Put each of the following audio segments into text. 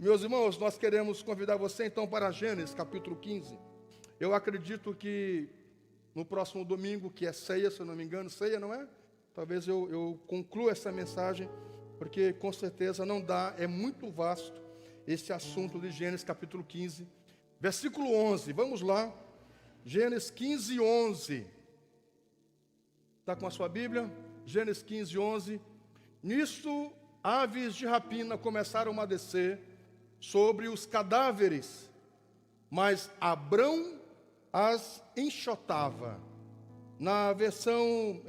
Meus irmãos, nós queremos convidar você então para Gênesis capítulo 15. Eu acredito que no próximo domingo, que é ceia, se eu não me engano, ceia, não é? Talvez eu conclua essa mensagem, porque com certeza não dá, é muito vasto esse assunto de Gênesis capítulo 15. Versículo 11, vamos lá. Gênesis 15, 11. Está com a sua Bíblia? Gênesis 15, 11. Nisto, aves de rapina começaram a descer sobre os cadáveres, mas Abrão as enxotava. Na versão,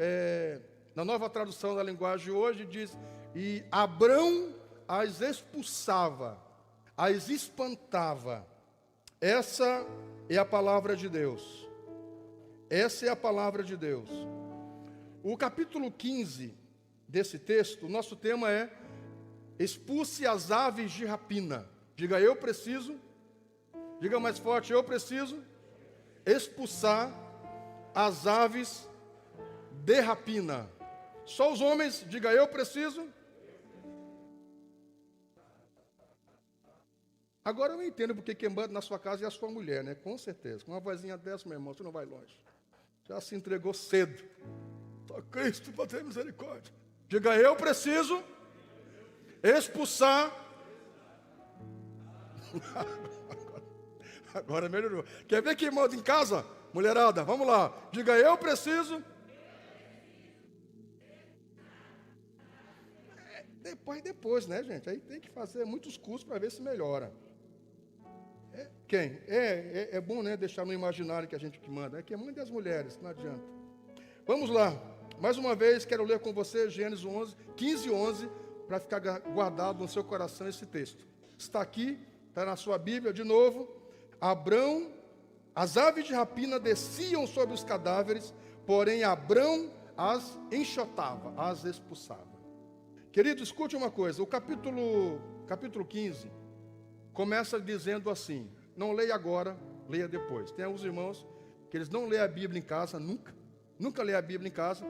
na nova tradução da linguagem de hoje, diz: e Abrão as expulsava, as espantava. Essa é a palavra de Deus. Essa é a palavra de Deus. O capítulo 15 desse texto, nosso tema é: expulse as aves de rapina. Diga, eu preciso. Diga mais forte, eu preciso expulsar as aves de rapina. Só os homens, diga, eu preciso. Agora eu entendo porque quem manda na sua casa é a sua mulher, né? Com certeza. Com uma vozinha dessa, meu irmão, você não vai longe. Já se entregou cedo. Só Cristo para ter misericórdia. Diga, eu preciso expulsar. Agora melhorou. Quer ver quem manda em casa? Mulherada, vamos lá. Diga, eu preciso. Depois, né, gente? Aí tem que fazer muitos cursos para ver se melhora. Quem? É bom, né, deixar no imaginário que a gente que manda. É quem manda é as mulheres, não adianta. Vamos lá. Mais uma vez, quero ler com você Gênesis 15, 11, para ficar guardado no seu coração esse texto. Está aqui, está na sua Bíblia, de novo. Abrão, as aves de rapina desciam sobre os cadáveres, porém Abrão as enxotava, as expulsava. Querido, escute uma coisa, o capítulo 15 começa dizendo assim, não leia agora, leia depois. Tem alguns irmãos que eles não leem a Bíblia em casa, nunca leem a Bíblia em casa.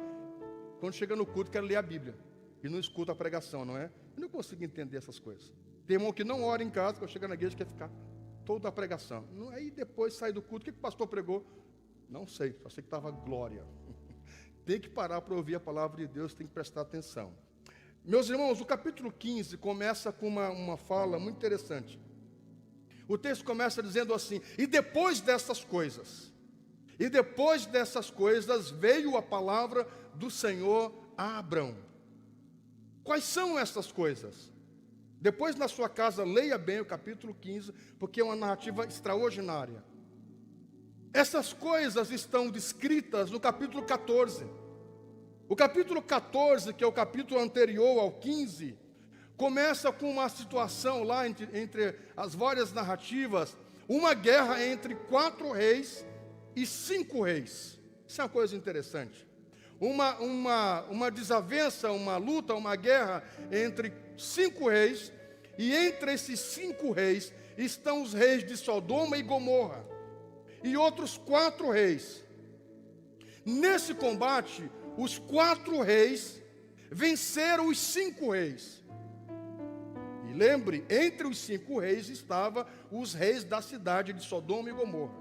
Quando chega no culto, quer ler a Bíblia e não escuta a pregação, não é? Eu não consigo entender essas coisas. Tem irmão que não ora em casa, quando chega na igreja quer ficar toda a pregação. Aí depois sai do culto, o que o pastor pregou? Não sei, só sei que estava glória. Tem que parar para ouvir a palavra de Deus, tem que prestar atenção. Meus irmãos, o capítulo 15 começa com uma fala muito interessante. O texto começa dizendo assim: e depois dessas coisas veio a palavra do Senhor a Abrão. Quais são essas coisas? Depois na sua casa leia bem o capítulo 15, porque é uma narrativa extraordinária. Essas coisas estão descritas no capítulo 14. O capítulo 14, que é o capítulo anterior ao 15, começa com uma situação lá entre as várias narrativas, uma guerra entre 4 reis e 5 reis. Isso é uma coisa interessante. Uma desavença, uma luta, uma guerra entre 5 reis, e entre esses 5 reis estão os reis de Sodoma e Gomorra, e outros 4 reis. Nesse combate, os 4 reis venceram os 5 reis. E lembre, entre os 5 reis estavam os reis da cidade de Sodoma e Gomorra.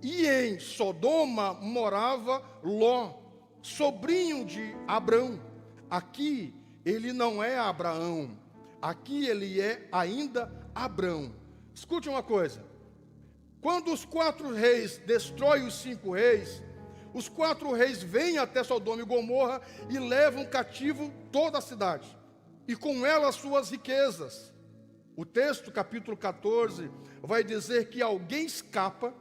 E em Sodoma morava Ló, sobrinho de Abrão. Aqui ele não é Abraão, aqui ele é ainda Abrão. Escute uma coisa: quando os 4 reis destroem os 5 reis, os 4 reis vêm até Sodoma e Gomorra e levam cativo toda a cidade, e com ela as suas riquezas. O texto, capítulo 14, vai dizer que alguém escapa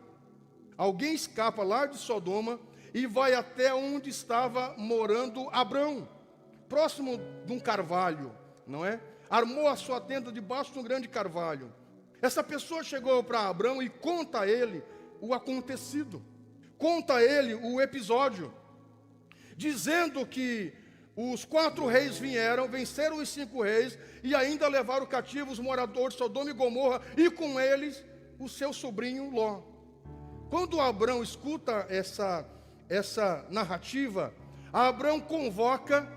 lá de Sodoma e vai até onde estava morando Abrão, próximo de um carvalho, não é? Armou a sua tenda debaixo de um grande carvalho. Essa pessoa chegou para Abrão e conta a ele o acontecido, conta a ele o episódio, dizendo que os 4 reis vieram, venceram os 5 reis e ainda levaram cativo os moradores de Sodoma e Gomorra, e com eles o seu sobrinho Ló. Quando Abrão escuta essa narrativa, Abrão convoca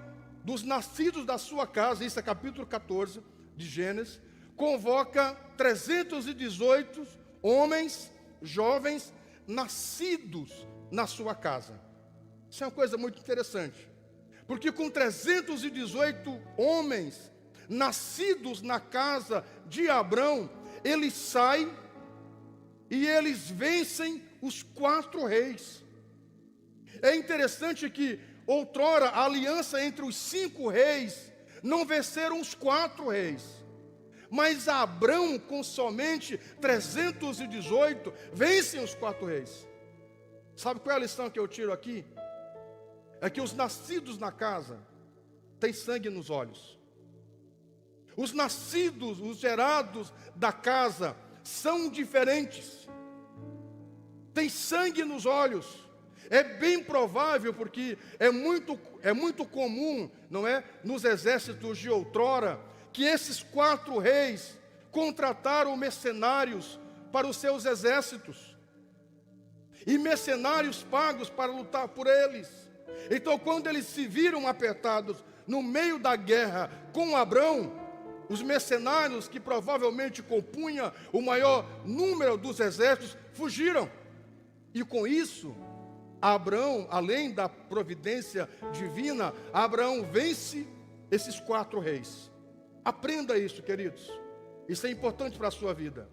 dos nascidos da sua casa, isso é capítulo 14 de Gênesis, convoca 318 homens, jovens, nascidos na sua casa. Isso é uma coisa muito interessante, porque com 318 homens nascidos na casa de Abrão, eles saem e eles vencem os 4 reis. É interessante que outrora a aliança entre os 5 reis não venceram os 4 reis, mas Abrão com somente 318 vencem os 4 reis. Sabe qual é a lição que eu tiro aqui? É que os nascidos na casa têm sangue nos olhos. Os nascidos, os gerados da casa são diferentes. Tem sangue nos olhos. É bem provável, porque é muito comum, não é, nos exércitos de outrora, que esses 4 reis contrataram mercenários para os seus exércitos. E mercenários pagos para lutar por eles. Então, quando eles se viram apertados no meio da guerra com Abrão, os mercenários, que provavelmente compunham o maior número dos exércitos, fugiram. E com isso, Abrão, além da providência divina, Abraão vence esses 4 reis. Aprenda isso, queridos. Isso é importante para a sua vida.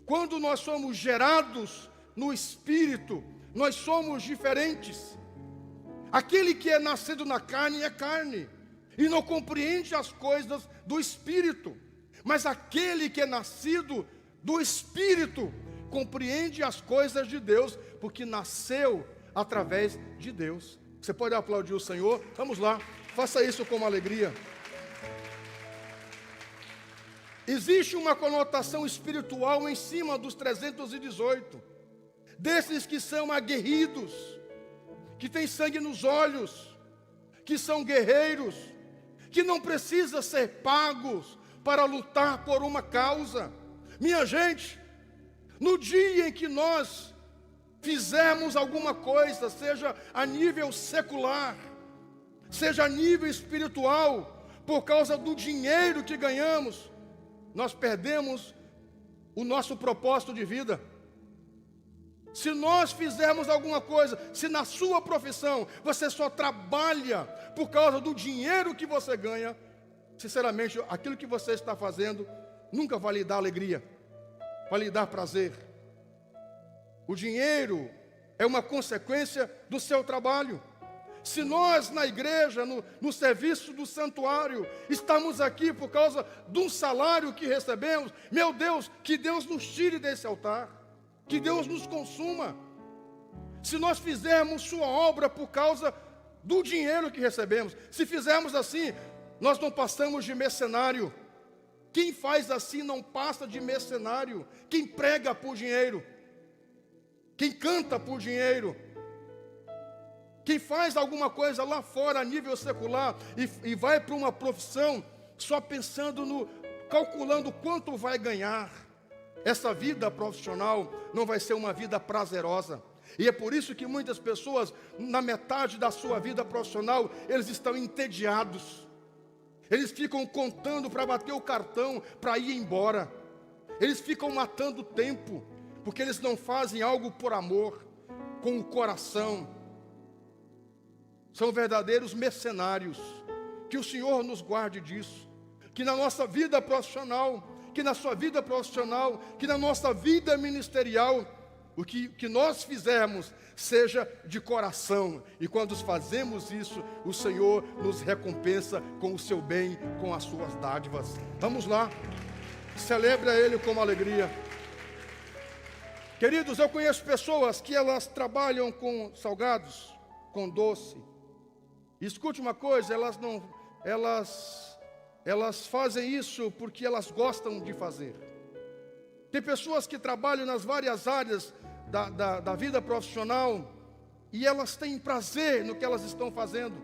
Quando nós somos gerados no Espírito, nós somos diferentes. Aquele que é nascido na carne é carne e não compreende as coisas do Espírito. Mas aquele que é nascido do Espírito compreende as coisas de Deus, porque nasceu através de Deus. Você pode aplaudir o Senhor? Vamos lá, faça isso com alegria. Existe uma conotação espiritual em cima dos 318, desses que são aguerridos, que têm sangue nos olhos, que são guerreiros, que não precisam ser pagos para lutar por uma causa. Minha gente, no dia em que nós fizermos alguma coisa, seja a nível secular, seja a nível espiritual, por causa do dinheiro que ganhamos, nós perdemos o nosso propósito de vida. Se nós fizermos alguma coisa, se na sua profissão você só trabalha por causa do dinheiro que você ganha, sinceramente, aquilo que você está fazendo nunca vai lhe dar alegria, vai lhe dar prazer. O dinheiro é uma consequência do seu trabalho. Se nós na igreja, no serviço do santuário, estamos aqui por causa de um salário que recebemos, meu Deus, que Deus nos tire desse altar, que Deus nos consuma. Se nós fizermos sua obra por causa do dinheiro que recebemos, se fizermos assim, nós não passamos de mercenário. Quem faz assim não passa de mercenário. Quem prega por dinheiro, quem canta por dinheiro, quem faz alguma coisa lá fora a nível secular e vai para uma profissão só pensando calculando quanto vai ganhar, essa vida profissional não vai ser uma vida prazerosa. E é por isso que muitas pessoas, na metade da sua vida profissional, eles estão entediados. Eles ficam contando para bater o cartão, para ir embora. Eles ficam matando tempo, porque eles não fazem algo por amor, com o coração. São verdadeiros mercenários. Que o Senhor nos guarde disso. Que na nossa vida profissional, que na sua vida profissional, que na nossa vida ministerial, o que nós fizermos seja de coração. E quando fazemos isso, o Senhor nos recompensa com o seu bem, com as suas dádivas. Vamos lá, celebre a Ele com alegria. Queridos, eu conheço pessoas que elas trabalham com salgados, com doce. Escute uma coisa, elas fazem isso porque elas gostam de fazer. Tem pessoas que trabalham nas várias áreas da vida profissional e elas têm prazer no que elas estão fazendo.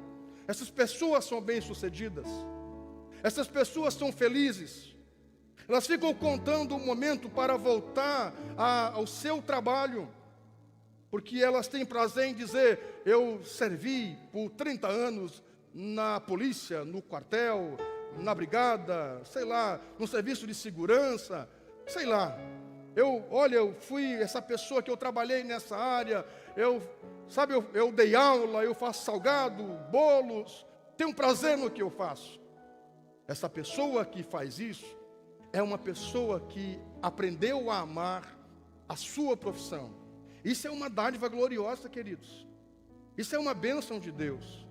Essas pessoas são bem-sucedidas. Essas pessoas são felizes. Elas ficam contando o momento para voltar ao seu trabalho, porque elas têm prazer em dizer: eu servi por 30 anos na polícia, no quartel, na brigada, sei lá, no serviço de segurança, sei lá. Eu fui essa pessoa que eu trabalhei nessa área, eu dei aula, eu faço salgado, bolos, tenho prazer no que eu faço. Essa pessoa que faz isso é uma pessoa que aprendeu a amar a sua profissão. Isso é uma dádiva gloriosa, queridos. Isso é uma bênção de Deus.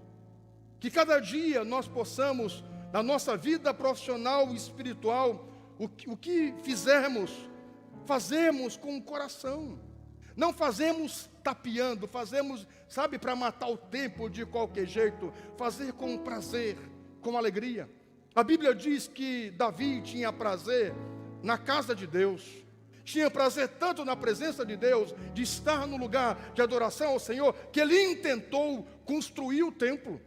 Que cada dia nós possamos, na nossa vida profissional e espiritual, o que fizermos, fazemos com o coração. Não fazemos tapeando, fazemos, sabe, para matar o tempo de qualquer jeito. Fazer com prazer, com alegria. A Bíblia diz que Davi tinha prazer na casa de Deus. Tinha prazer tanto na presença de Deus, de estar no lugar de adoração ao Senhor, que ele intentou construir o templo.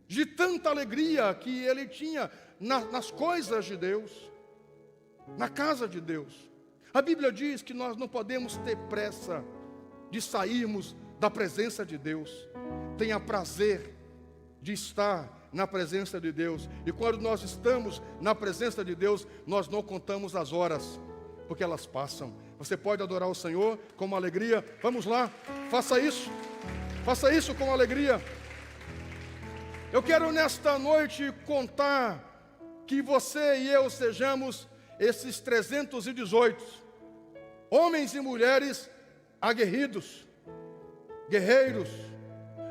De tanta alegria que ele tinha nas coisas de Deus, na casa de Deus. A Bíblia diz que nós não podemos ter pressa de sairmos da presença de Deus. Tenha prazer de estar na presença de Deus. E quando nós estamos na presença de Deus, nós não contamos as horas, porque elas passam. Você pode adorar o Senhor com alegria. Vamos lá, faça isso com alegria. Eu quero nesta noite contar que você e eu sejamos esses 318 homens e mulheres aguerridos, guerreiros.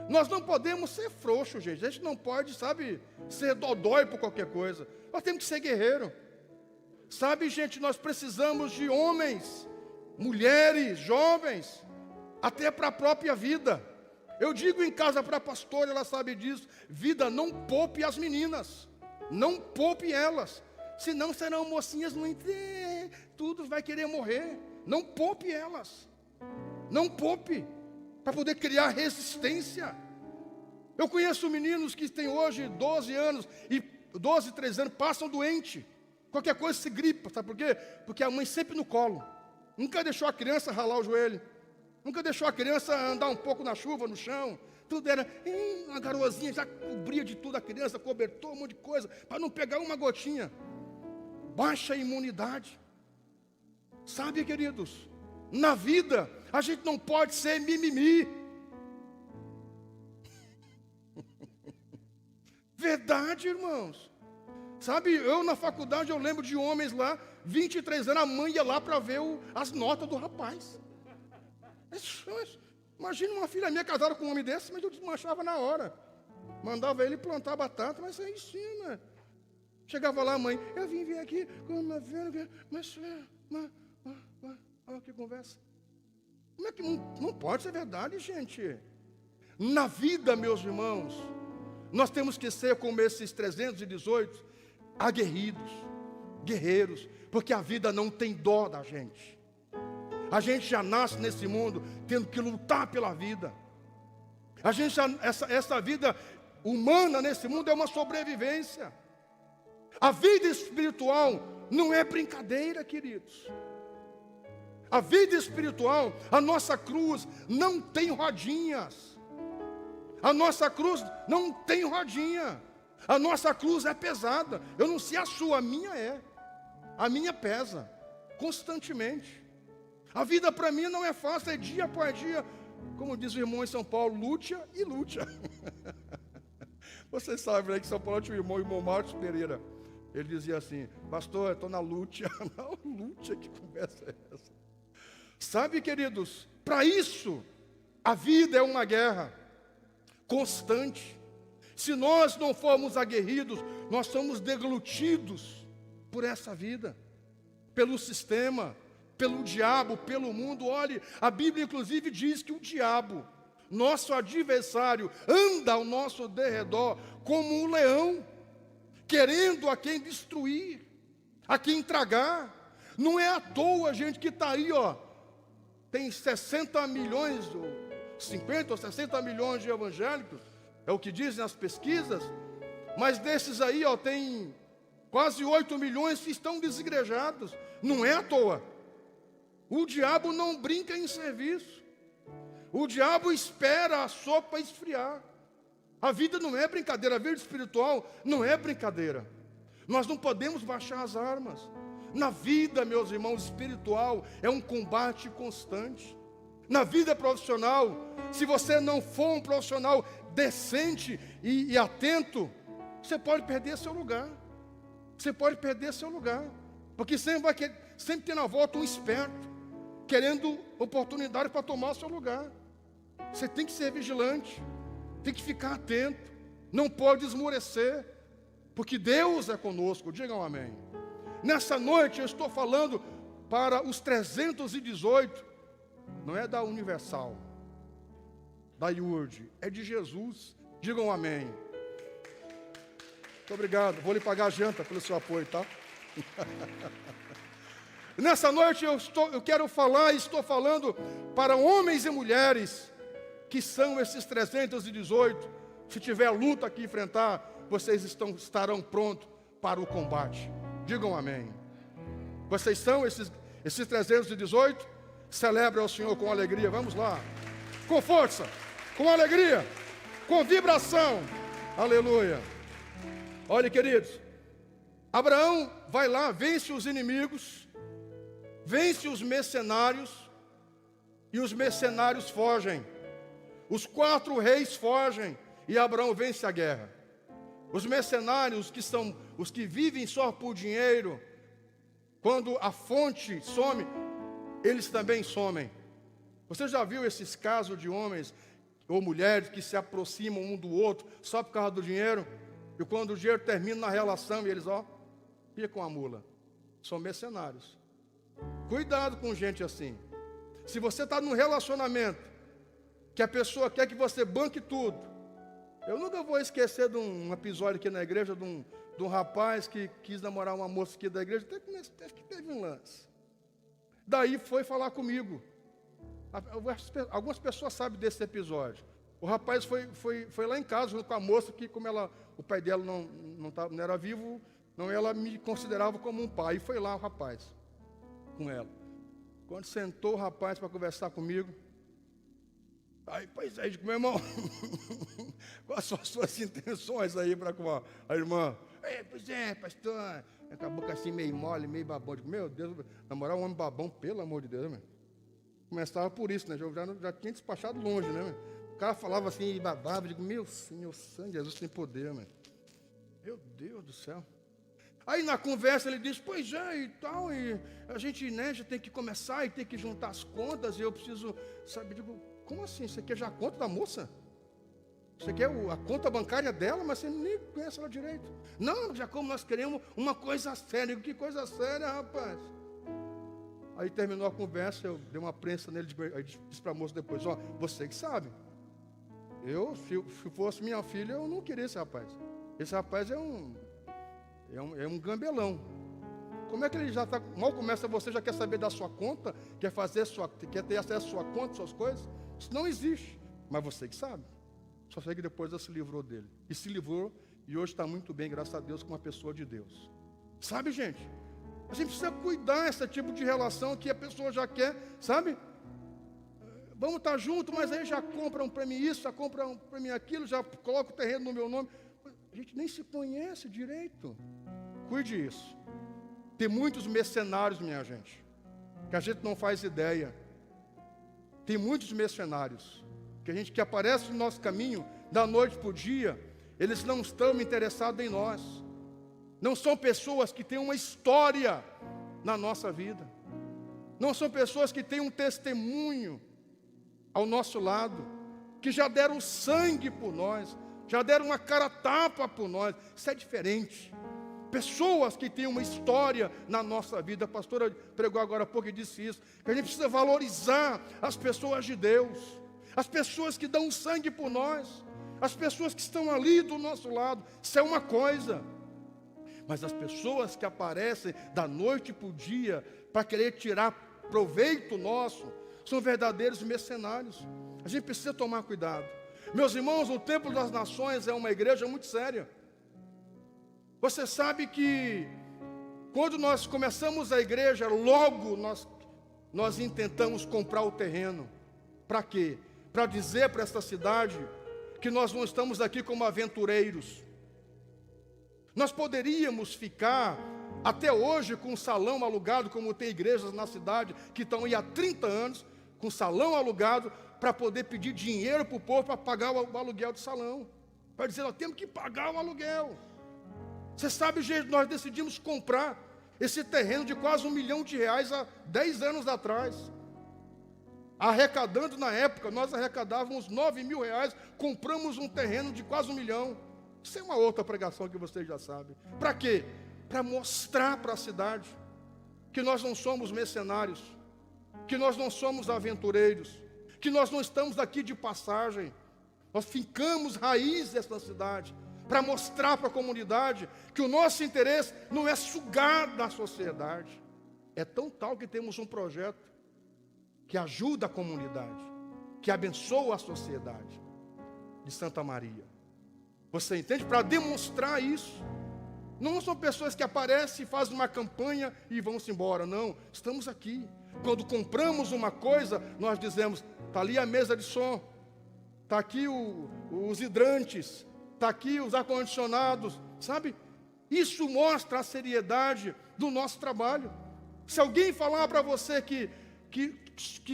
Nós não podemos ser frouxos, gente. A gente não pode, sabe, ser dodói por qualquer coisa. Nós temos que ser guerreiro. Sabe, gente, nós precisamos de homens, mulheres, jovens, até para a própria vida. Eu digo em casa para a pastora, ela sabe disso. Vida, não poupe as meninas. Não poupe elas. Senão serão mocinhas muito... tudo vai querer morrer. Não poupe elas. Não poupe. Para poder criar resistência. Eu conheço meninos que têm hoje 12 anos e 12, 13 anos, passam doente. Qualquer coisa se gripa, sabe por quê? Porque a mãe sempre no colo. Nunca deixou a criança ralar o joelho. Nunca deixou a criança andar um pouco na chuva, no chão. Tudo era, uma garoazinha já cobria de tudo a criança, cobertou um monte de coisa, para não pegar uma gotinha. Baixa imunidade. Sabe, queridos, na vida, a gente não pode ser mimimi. Verdade, irmãos. Sabe, eu na faculdade, eu lembro de homens lá, 23 anos, a mãe ia lá para ver as notas do rapaz. Imagina uma filha minha casada com um homem desse, mas eu desmanchava na hora. Mandava ele plantar batata, mas aí sim, né? Chegava lá a mãe, eu vim ver aqui com uma filha, mas olha que conversa. Como é que não pode ser verdade, gente? Na vida, meus irmãos, nós temos que ser como esses 318, aguerridos, guerreiros, porque a vida não tem dó da gente. A gente já nasce nesse mundo tendo que lutar pela vida. A gente essa vida humana nesse mundo é uma sobrevivência. A vida espiritual não é brincadeira, queridos. A vida espiritual, a nossa cruz não tem rodinhas. A nossa cruz não tem rodinha. A nossa cruz é pesada. Eu não sei a sua, a minha é. A minha pesa constantemente. A vida para mim não é fácil, é dia após dia. Como diz o irmão em São Paulo, lúcia e lúcia. Vocês sabem, né, que em São Paulo tinha o irmão Marcos Pereira. Ele dizia assim, pastor, eu estou na lúcia. Não, lúcia, que conversa é essa? Sabe, queridos, para isso, a vida é uma guerra constante. Se nós não formos aguerridos, nós somos deglutidos por essa vida, pelo sistema, pelo diabo, pelo mundo. Olhe, a Bíblia inclusive diz que o diabo, nosso adversário, anda ao nosso derredor como um leão, querendo a quem destruir, a quem tragar. Não é à toa, gente, que está aí, ó, tem 60 milhões, 50 ou 60 milhões de evangélicos, é o que dizem as pesquisas, mas desses aí, ó, tem quase 8 milhões que estão desigrejados. Não é à toa. O diabo não brinca em serviço. O diabo espera a sopa esfriar. A vida não é brincadeira, a vida espiritual não é brincadeira. Nós não podemos baixar as armas. Na vida, meus irmãos, espiritual é um combate constante. Na vida profissional, se você não for um profissional decente e atento, você pode perder seu lugar. Você pode perder seu lugar. Porque sempre tem na volta um esperto, querendo oportunidade para tomar o seu lugar. Você tem que ser vigilante, tem que ficar atento, não pode esmorecer, porque Deus é conosco, digam amém. Nessa noite eu estou falando para os 318, não é da Universal, da IURD, é de Jesus, digam amém. Muito obrigado, vou lhe pagar a janta pelo seu apoio, tá? Nessa noite eu quero falar e estou falando para homens e mulheres, que são esses 318, se tiver luta que enfrentar, vocês estarão prontos para o combate. Digam amém. Vocês são esses 318? Celebre ao Senhor com alegria. Vamos lá. Com força, com alegria, com vibração. Aleluia. Olha, queridos. Abraão vai lá, vence os inimigos, vence os mercenários, e os mercenários fogem. Os 4 reis fogem e Abraão vence a guerra. Os mercenários, que são os que vivem só por dinheiro, quando a fonte some, eles também somem. Você já viu esses casos de homens ou mulheres que se aproximam um do outro só por causa do dinheiro? E quando o dinheiro termina na relação, eles, ficam a mula. São mercenários. Cuidado com gente assim. Se você está num relacionamento que a pessoa quer que você banque tudo. Eu nunca vou esquecer de um episódio aqui na igreja, de um rapaz que quis namorar uma moça aqui da igreja, até que teve um lance. Daí foi falar comigo. Algumas pessoas sabem desse episódio. O rapaz foi lá em casa junto com a moça, que como o pai dela não era vivo, ela me considerava como um pai. E foi lá o rapaz com ela. Quando sentou o rapaz para conversar comigo, aí, pois é, meu irmão, quais são as suas intenções aí para com a irmã? Pois é, pastor, com a boca assim meio mole, meio babão. Digo, meu Deus, namorar um homem babão, pelo amor de Deus, meu. Começava por isso, né? Já tinha despachado longe, né? Meu? O cara falava assim e babava, digo, meu Senhor, sangue, Jesus tem poder, meu. Meu Deus do céu. Aí na conversa ele disse, pois é, e tal, e a gente, né, já tem que começar e tem que juntar as contas, e eu preciso, sabe, digo, como assim? Você quer já a conta da moça? Você quer a conta bancária dela, mas você nem conhece ela direito. Não, já como nós queremos uma coisa séria. Eu digo, que coisa séria, rapaz? Aí terminou a conversa, eu dei uma prensa nele, aí disse para a moça depois, você que sabe. Se fosse minha filha, eu não queria esse rapaz. Esse rapaz é um gambelão. Como é que ele já está, mal começa você, já quer saber da sua conta, quer ter acesso à sua conta, suas coisas? Isso não existe, mas você que sabe. Só sei que depois ela se livrou dele. E se livrou, e hoje está muito bem, graças a Deus, com uma pessoa de Deus. Sabe, gente? A gente precisa cuidar desse tipo de relação que a pessoa já quer, sabe? Vamos estar juntos, mas aí já compram para mim isso, já compram para mim aquilo, já coloca o terreno no meu nome. A gente nem se conhece direito. Cuide isso. Tem muitos mercenários, minha gente, que a gente não faz ideia. Tem muitos mercenários que aparece no nosso caminho, da noite para o dia, eles não estão interessados em nós. Não são pessoas que têm uma história na nossa vida. Não são pessoas que têm um testemunho ao nosso lado, que já deram sangue por nós, já deram uma cara tapa por nós. Isso é diferente. Pessoas que têm uma história na nossa vida. A pastora pregou agora há pouco e disse isso, que a gente precisa valorizar as pessoas de Deus, as pessoas que dão sangue por nós, as pessoas que estão ali do nosso lado. Isso é uma coisa. Mas as pessoas que aparecem da noite para o dia para querer tirar proveito nosso, são verdadeiros mercenários. A gente precisa tomar cuidado. Meus irmãos, o Templo das Nações é uma igreja muito séria. Você sabe que quando nós começamos a igreja, logo nós intentamos comprar o terreno. Para quê? Para dizer para esta cidade que nós não estamos aqui como aventureiros. Nós poderíamos ficar até hoje com um salão alugado, como tem igrejas na cidade que estão aí há 30 anos, com salão alugado, para poder pedir dinheiro para o povo para pagar o aluguel do salão. Para dizer, nós temos que pagar o aluguel. Você sabe, gente, nós decidimos comprar esse terreno de quase R$1 milhão há 10 anos atrás. Arrecadando na época, nós arrecadávamos R$9 mil, compramos um terreno de quase R$1 milhão. Isso é uma outra pregação que vocês já sabem. Para quê? Para mostrar para a cidade que nós não somos mercenários, que nós não somos aventureiros, que nós não estamos aqui de passagem. Nós fincamos raiz dessa cidade, para mostrar para a comunidade que o nosso interesse não é sugar da sociedade. É tão tal que temos um projeto que ajuda a comunidade, que abençoa a sociedade de Santa Maria. Você entende? Para demonstrar isso. Não são pessoas que aparecem, fazem uma campanha e vão-se embora. Não, estamos aqui. Quando compramos uma coisa, nós dizemos, está ali a mesa de som, está aqui os hidrantes, está aqui os ar-condicionados, sabe? Isso mostra a seriedade do nosso trabalho. Se alguém falar para você que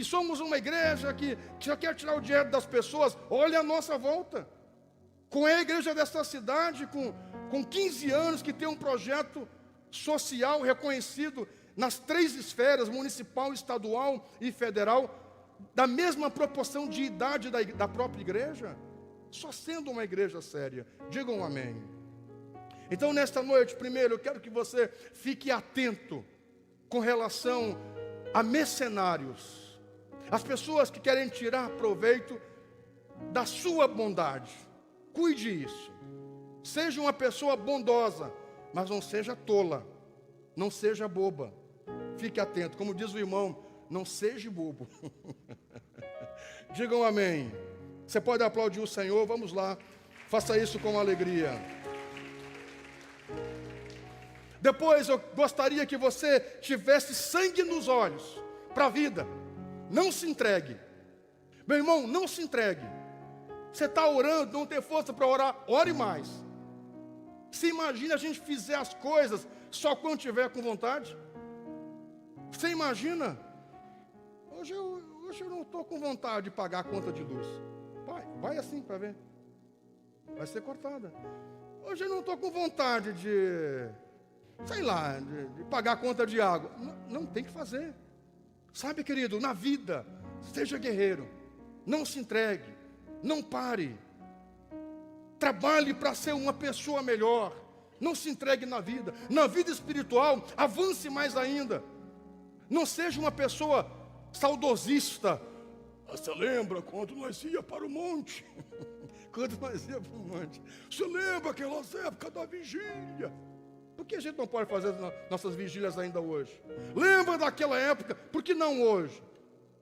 somos uma igreja que só quer tirar o dinheiro das pessoas, olha a nossa volta. Com a igreja dessa cidade, com 15 anos, que tem um projeto social reconhecido nas 3 esferas, municipal, estadual e federal, da mesma proporção de idade da própria igreja, só sendo uma igreja séria. Digam um amém. Então, nesta noite, primeiro, eu quero que você fique atento com relação a mercenários, as pessoas que querem tirar proveito da sua bondade. Cuide isso. Seja uma pessoa bondosa, mas não seja tola, não seja boba. Fique atento, como diz o irmão, não seja bobo. Digam amém. Você pode aplaudir o Senhor, vamos lá. Faça isso com alegria. Depois eu gostaria que você tivesse sangue nos olhos para a vida. Não se entregue. Meu irmão, não se entregue. Você está orando, não tem força para orar, ore mais. Você imagina a gente fizer as coisas só quando tiver com vontade? Você imagina? Hoje eu não estou com vontade de pagar a conta de luz. Vai assim para ver. Vai ser cortada. Hoje eu não estou com vontade de pagar a conta de água. Não tem que fazer. Sabe, querido, na vida, seja guerreiro. Não se entregue. Não pare. Trabalhe para ser uma pessoa melhor. Não se entregue na vida. Na vida espiritual, avance mais ainda. Não seja uma pessoa saudosista. Você lembra quando nós ia para o monte? Quando nós ia para o monte. Você lembra aquelas épocas da vigília? Por que a gente não pode fazer nossas vigílias ainda hoje? Lembra daquela época? Por que não hoje?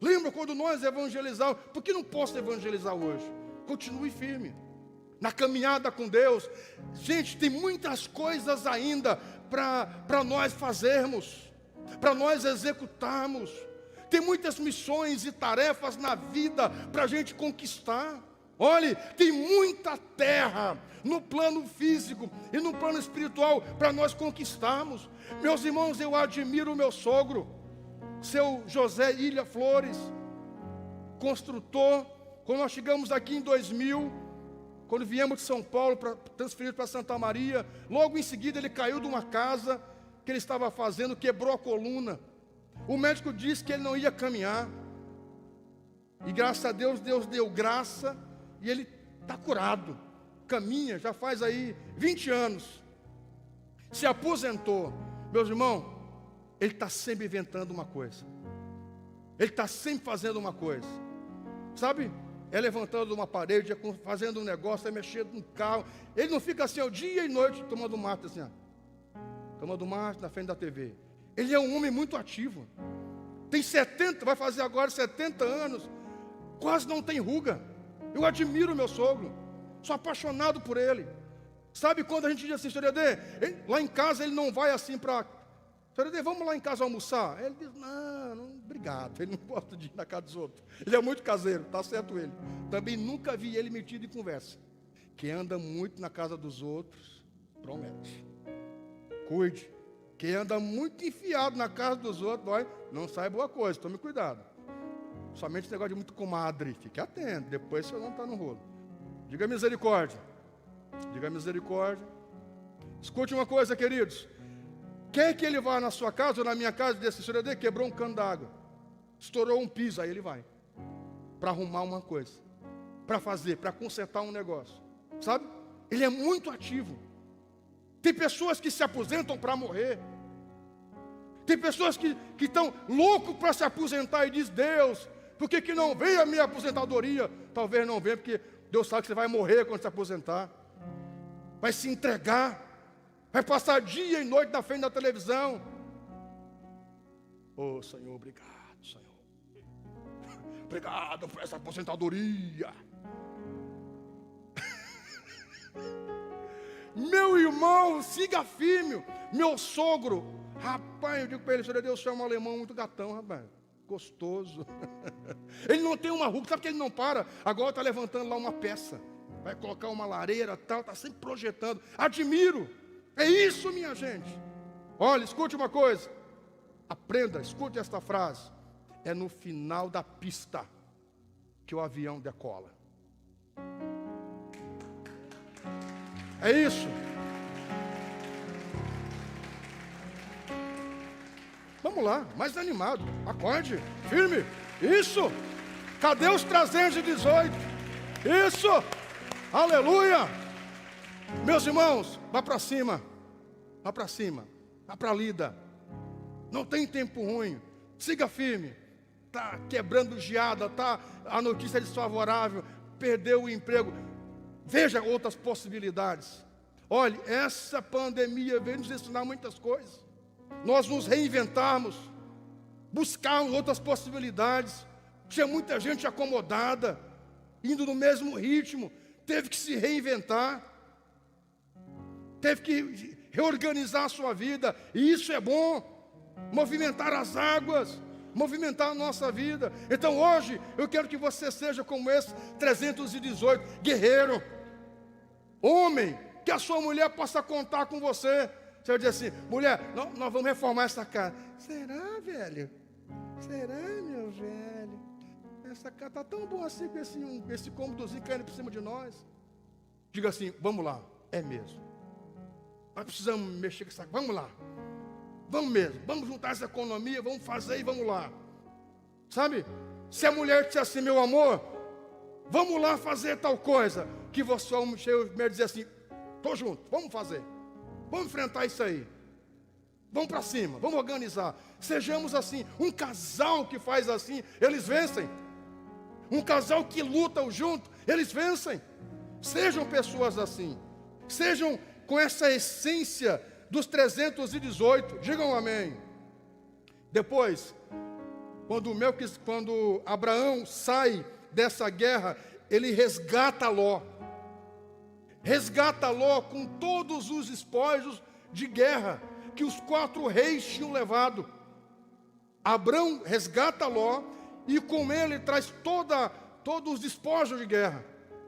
Lembra quando nós evangelizávamos? Por que não posso evangelizar hoje? Continue firme. Na caminhada com Deus. Gente, tem muitas coisas ainda para nós fazermos. Para nós executarmos. Tem muitas missões e tarefas na vida para a gente conquistar. Olhe, tem muita terra no plano físico e no plano espiritual para nós conquistarmos. Meus irmãos, eu admiro o meu sogro, seu José Ilha Flores, construtor. Quando nós chegamos aqui em 2000, quando viemos de São Paulo, transferido para Santa Maria, logo em seguida ele caiu de uma casa que ele estava fazendo, quebrou a coluna. O médico disse que ele não ia caminhar. E graças a Deus, Deus deu graça e ele está curado. Caminha, já faz aí 20 anos. Se aposentou. Meus irmãos, ele está sempre inventando uma coisa. Ele está sempre fazendo uma coisa. Sabe? É levantando uma parede, é fazendo um negócio, é mexendo no carro. Ele não fica assim, o dia e noite, tomando mate assim, ó. Tomando mate na frente da TV. Ele é um homem muito ativo. Tem 70, vai fazer agora 70 anos. Quase não tem ruga. Eu admiro meu sogro. Sou apaixonado por ele. Sabe quando a gente diz assim, Sr. Edê, lá em casa ele não vai assim para... Sr. Edê, vamos lá em casa almoçar? Ele diz, não, obrigado. Ele não gosta de ir na casa dos outros. Ele é muito caseiro, tá certo ele. Também nunca vi ele metido em conversa. Quem anda muito na casa dos outros, promete. Cuide. Quem anda muito enfiado na casa dos outros, não sai boa coisa, tome cuidado. Somente esse negócio de muito comadre, fique atento, depois você não está no rolo. Diga misericórdia. Diga misericórdia. Escute uma coisa, queridos. Quer que ele vá na sua casa ou na minha casa, desse senhor dele, quebrou um cano d'água, estourou um piso, aí ele vai para arrumar uma coisa, para fazer, para consertar um negócio, sabe? Ele é muito ativo. Tem pessoas que se aposentam para morrer. Tem pessoas que estão loucos para se aposentar e diz: Deus, por que não veio a minha aposentadoria? Talvez não venha, porque Deus sabe que você vai morrer quando se aposentar. Vai se entregar, vai passar dia e noite na frente da televisão. Oh Senhor, obrigado, Senhor. Obrigado por essa aposentadoria. Meu irmão, siga firme. Meu sogro, rapaz, eu digo para ele: Senhor Deus, você é um alemão muito gatão, rapaz. Gostoso. Ele não tem uma ruga, sabe que ele não para? Agora está levantando lá uma peça. Vai colocar uma lareira, tal, está sempre projetando. Admiro. É isso, minha gente. Olha, escute uma coisa. Aprenda, escute esta frase. É no final da pista que o avião decola. É isso. Vamos lá, mais animado. Acorde, firme. Isso. Cadê os 318? Isso. Aleluia. Meus irmãos, vá para cima. Vá para cima. Vá para a lida. Não tem tempo ruim. Siga firme. Está quebrando geada, tá a notícia desfavorável, perdeu o emprego. Veja outras possibilidades. Olhe, essa pandemia veio nos ensinar muitas coisas. Nós nos reinventarmos, buscarmos outras possibilidades. Tinha muita gente acomodada, indo no mesmo ritmo, teve que se reinventar, teve que reorganizar a sua vida, e isso é bom, movimentar as águas, movimentar a nossa vida. Então hoje eu quero que você seja como esse 318, guerreiro, homem, que a sua mulher possa contar com você. Você vai dizer assim: mulher, nós vamos reformar essa casa. Será, velho? Será, meu velho? Essa casa está tão boa assim, com esse cômodozinho caindo por cima de nós. Diga assim: vamos lá, é mesmo. Nós precisamos mexer com essa casa, vamos lá. Vamos mesmo, vamos juntar essa economia, vamos fazer e vamos lá. Sabe? Se a mulher disser assim: meu amor, vamos lá fazer tal coisa, que você vai dizer assim: estou junto, vamos fazer. Vamos enfrentar isso aí. Vamos para cima, vamos organizar. Sejamos assim, um casal que faz assim, eles vencem. Um casal que luta junto, eles vencem. Sejam pessoas assim. Sejam com essa essência dos 318. Digam amém. Depois, quando Abraão sai dessa guerra, ele resgata Ló. Resgata Ló com todos os espólios de guerra que os 4 reis tinham levado. Abraão resgata Ló e com ele traz todos os despojos de guerra.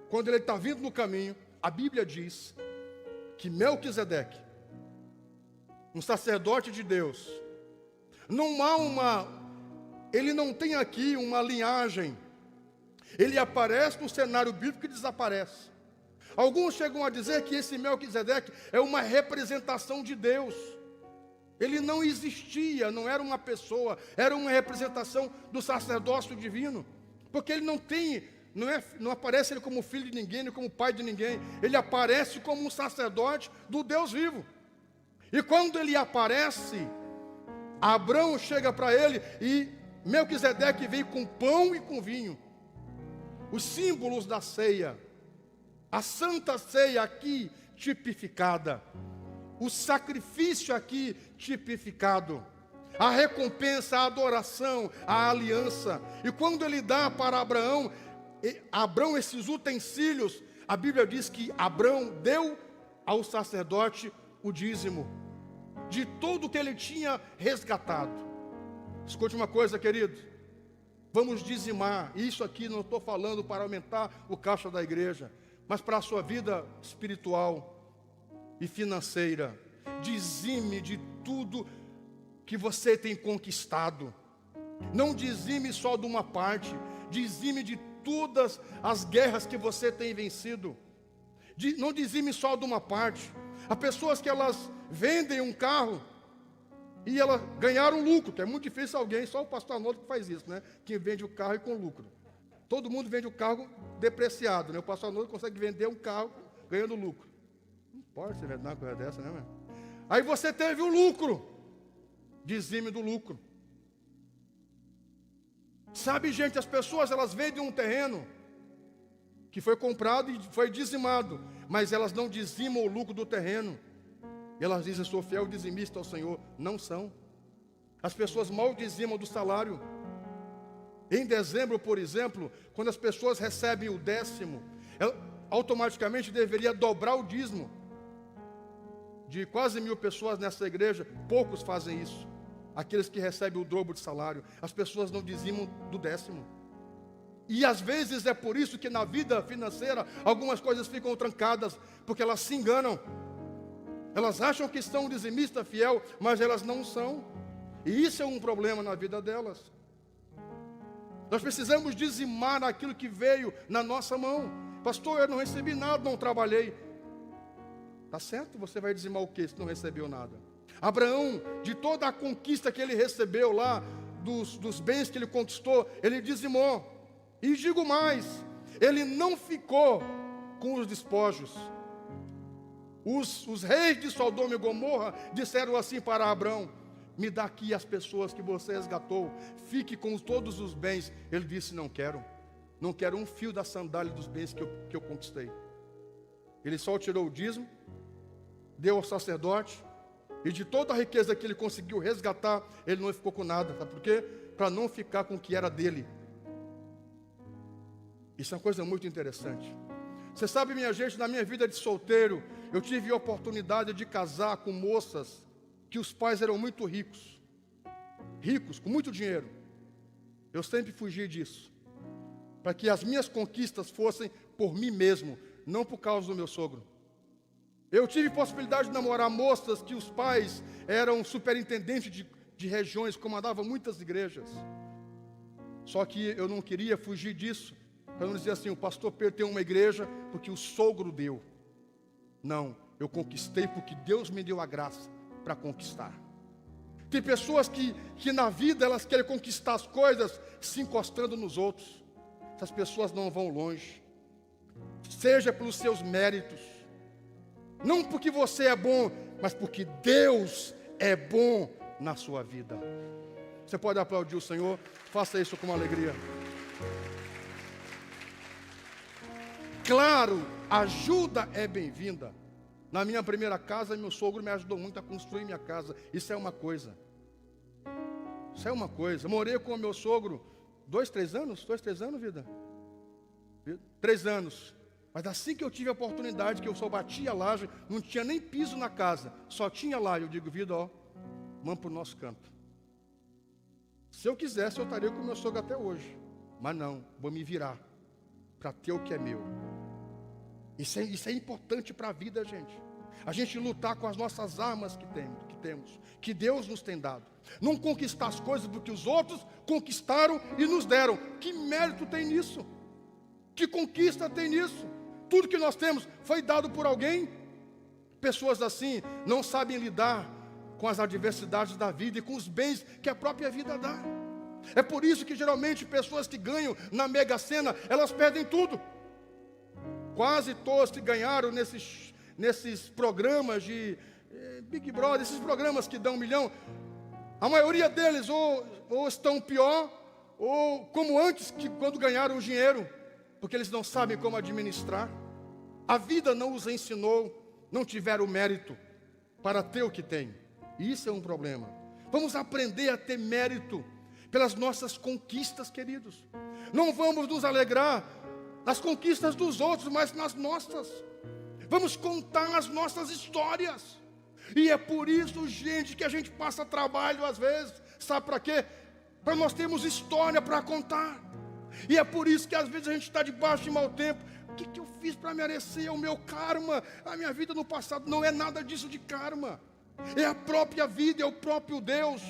Quando ele está vindo no caminho, a Bíblia diz que Melquisedeque, um sacerdote de Deus, ele não tem aqui uma linhagem. Ele aparece no cenário bíblico e desaparece. Alguns chegam a dizer que esse Melquisedeque é uma representação de Deus. Ele não existia, não era uma pessoa, era uma representação do sacerdócio divino. Porque ele não aparece ele como filho de ninguém, nem como pai de ninguém. Ele aparece como um sacerdote do Deus vivo. E quando ele aparece, Abraão chega para ele e Melquisedeque veio com pão e com vinho. Os símbolos da ceia. A santa ceia aqui tipificada, o sacrifício aqui tipificado, a recompensa, a adoração, a aliança. E quando ele dá para Abraão esses utensílios, a Bíblia diz que Abraão deu ao sacerdote o dízimo de tudo que ele tinha resgatado. Escute uma coisa, querido, vamos dizimar. Isso aqui não estou falando para aumentar o caixa da igreja, mas para a sua vida espiritual e financeira. dizime de tudo que você tem conquistado. Não dizime só de uma parte, dizime de todas as guerras que você tem vencido. Não dizime só de uma parte. Há pessoas que elas vendem um carro e elas ganharam lucro, que é muito difícil alguém, só o pastor Arnoldo que faz isso, né? Que vende o carro e com lucro. Todo mundo vende o carro depreciado, né? O pastor Arnoldo consegue vender um carro ganhando lucro. Não pode ser verdade uma coisa dessa, né, mano? Aí você teve o lucro, dizime do lucro. Sabe, gente, as pessoas, elas vendem um terreno que foi comprado e foi dizimado, mas elas não dizimam o lucro do terreno. Elas dizem, sou fiel dizimista ao Senhor. Não são. As pessoas mal dizimam do salário. Em dezembro, por exemplo, quando as pessoas recebem o 10º, automaticamente deveria dobrar o dízimo. De quase 1.000 pessoas nessa igreja, poucos fazem isso. Aqueles que recebem o dobro de salário. As pessoas não dizimam do 10º. E às vezes é por isso que na vida financeira algumas coisas ficam trancadas, porque elas se enganam. Elas acham que são dizimista fiel, mas elas não são. E isso é um problema na vida delas. Nós precisamos dizimar aquilo que veio na nossa mão. Pastor, eu não recebi nada, não trabalhei. Tá certo? Você vai dizimar o quê se não recebeu nada? Abraão, de toda a conquista que ele recebeu lá, dos bens que ele conquistou, ele dizimou. E digo mais, ele não ficou com os despojos. Os reis de Sodoma e Gomorra disseram assim para Abraão: me dá aqui as pessoas que você resgatou, fique com todos os bens. Ele disse, não quero um fio da sandália dos bens que eu conquistei. Ele só tirou o dízimo, deu ao sacerdote, e de toda a riqueza que ele conseguiu resgatar, ele não ficou com nada. Sabe por quê? Para não ficar com o que era dele. Isso é uma coisa muito interessante. Você sabe, minha gente, na minha vida de solteiro, eu tive a oportunidade de casar com moças que os pais eram muito ricos, com muito dinheiro. Eu sempre fugi disso, para que as minhas conquistas fossem por mim mesmo, não por causa do meu sogro. Eu tive possibilidade de namorar moças que os pais eram superintendentes de regiões, comandavam muitas igrejas. Só que eu não queria fugir disso, para não dizer assim, o pastor Pedro tem uma igreja porque o sogro deu. Não, eu conquistei porque Deus me deu a graça para conquistar. Tem pessoas que na vida elas querem conquistar as coisas se encostando nos outros. Essas pessoas não vão longe. Seja pelos seus méritos, não porque você é bom, mas porque Deus é bom na sua vida. Você pode aplaudir o Senhor? Faça isso com alegria. Claro, ajuda é bem-vinda. Na minha primeira casa, meu sogro me ajudou muito a construir minha casa. Isso é uma coisa. Isso é uma coisa. Eu morei com o meu sogro 2, 3 anos? 2, 3 anos, vida? 3 anos. Mas assim que eu tive a oportunidade, que eu só batia a laje, não tinha nem piso na casa, só tinha lá. Eu digo, vida, ó, vamos para o nosso canto. Se eu quisesse, eu estaria com o meu sogro até hoje. Mas não, vou me virar para ter o que é meu. Isso é importante para a vida, gente. A gente lutar com as nossas armas que temos, que Deus nos tem dado. Não conquistar as coisas porque os outros conquistaram e nos deram. Que mérito tem nisso? Que conquista tem nisso? Tudo que nós temos foi dado por alguém. Pessoas assim não sabem lidar com as adversidades da vida e com os bens que a própria vida dá. É por isso que geralmente pessoas que ganham na Mega Sena, elas perdem tudo. Quase todos que ganharam nesses programas de Big Brother, esses programas que dão 1 milhão, a maioria deles ou estão pior, ou como antes, que quando ganharam o dinheiro, porque eles não sabem como administrar. A vida não os ensinou, não tiveram mérito para ter o que tem. E isso é um problema. Vamos aprender a ter mérito pelas nossas conquistas, queridos. Não vamos nos alegrar nas conquistas dos outros, mas nas nossas. Vamos contar as nossas histórias. E é por isso, gente, que a gente passa trabalho às vezes. Sabe para quê? Para nós termos história para contar. E é por isso que às vezes a gente está debaixo de mau tempo. O que eu fiz para merecer o meu karma? A minha vida no passado não é nada disso de karma. É a própria vida, é o próprio Deus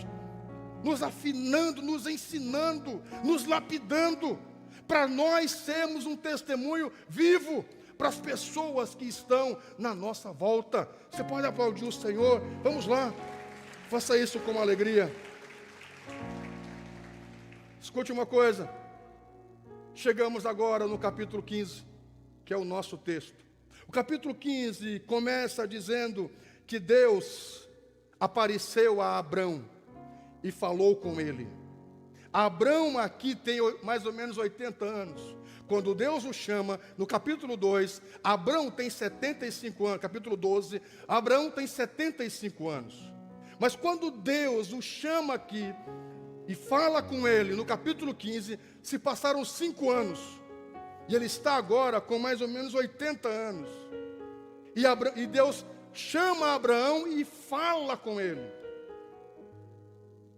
nos afinando, nos ensinando, nos lapidando, para nós sermos um testemunho vivo para as pessoas que estão na nossa volta. Você pode aplaudir o Senhor? Vamos lá, faça isso com alegria. Escute uma coisa, chegamos agora no capítulo 15, que é o nosso texto. O capítulo 15 começa dizendo que Deus apareceu a Abrão e falou com ele. Abrão aqui tem mais ou menos 80 anos. Quando Deus o chama, no capítulo 2, Abrão tem 75 anos. Capítulo 12, Abrão tem 75 anos. Mas quando Deus o chama aqui e fala com ele, no capítulo 15, se passaram 5 anos. E ele está agora com mais ou menos 80 anos. E Deus chama Abraão e fala com ele.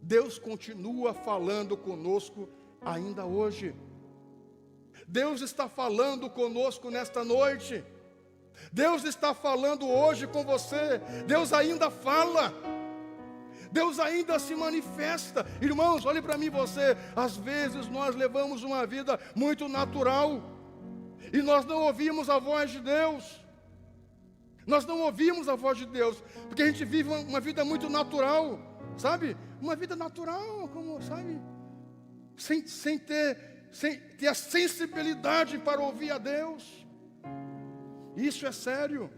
Deus continua falando conosco ainda hoje. Deus está falando conosco nesta noite. Deus está falando hoje com você. Deus ainda fala. Deus ainda se manifesta. Irmãos, olhe para mim, você. Às vezes nós levamos uma vida muito natural e nós não ouvimos a voz de Deus. Nós não ouvimos a voz de Deus porque a gente vive uma vida muito natural, sabe? Uma vida natural, como, sabe? Sem ter a sensibilidade para ouvir a Deus. Isso é sério,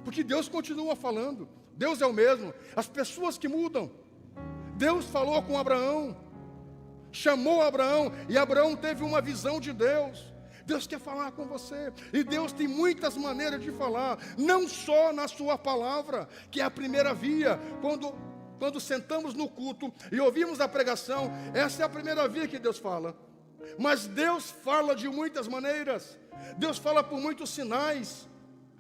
porque Deus continua falando. Deus é o mesmo, as pessoas que mudam. Deus falou com Abraão, chamou Abraão, e Abraão teve uma visão de Deus. Deus quer falar com você, e Deus tem muitas maneiras de falar, não só na sua palavra, que é a primeira via. Quando sentamos no culto e ouvimos a pregação, essa é a primeira via que Deus fala. Mas Deus fala de muitas maneiras. Deus fala por muitos sinais.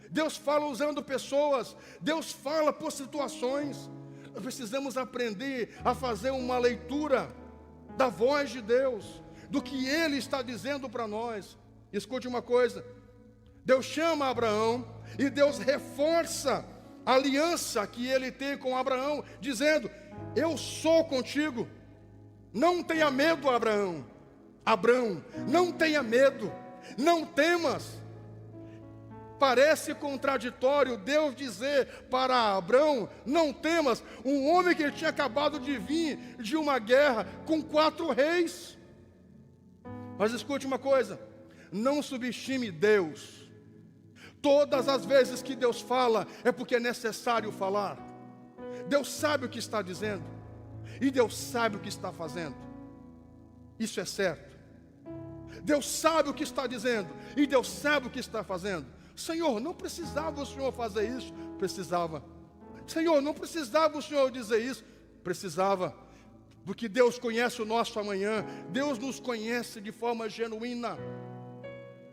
Deus fala usando pessoas. Deus fala por situações. Nós precisamos aprender a fazer uma leitura da voz de Deus, do que Ele está dizendo para nós. Escute uma coisa, Deus chama Abraão e Deus reforça a aliança que Ele tem com Abraão, dizendo: eu sou contigo, não tenha medo, Abraão, não tenha medo, não temas. Parece contraditório Deus dizer para Abrão: não temas, um homem que tinha acabado de vir de uma guerra com 4 reis. Mas escute uma coisa, não subestime Deus. Todas as vezes que Deus fala, é porque é necessário falar. Deus sabe o que está dizendo, e Deus sabe o que está fazendo. Isso é certo. Deus sabe o que está dizendo, e Deus sabe o que está fazendo. Senhor, não precisava o Senhor fazer isso? Precisava. Senhor, não precisava o Senhor dizer isso? Precisava. Porque Deus conhece o nosso amanhã. Deus nos conhece de forma genuína.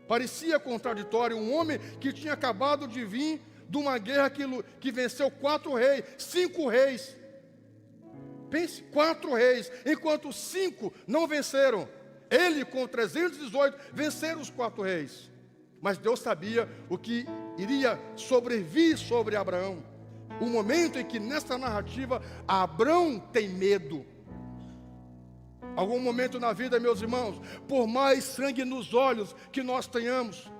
Parecia contraditório um homem que tinha acabado de vir de uma guerra que venceu 4 reis, 5 reis. Pense, 4 reis, enquanto 5 não venceram. Ele com 318 venceram os 4 reis. Mas Deus sabia o que iria sobrevir sobre Abraão. O momento em que nessa narrativa Abraão tem medo. Algum momento na vida, meus irmãos, por mais sangue nos olhos que nós tenhamos,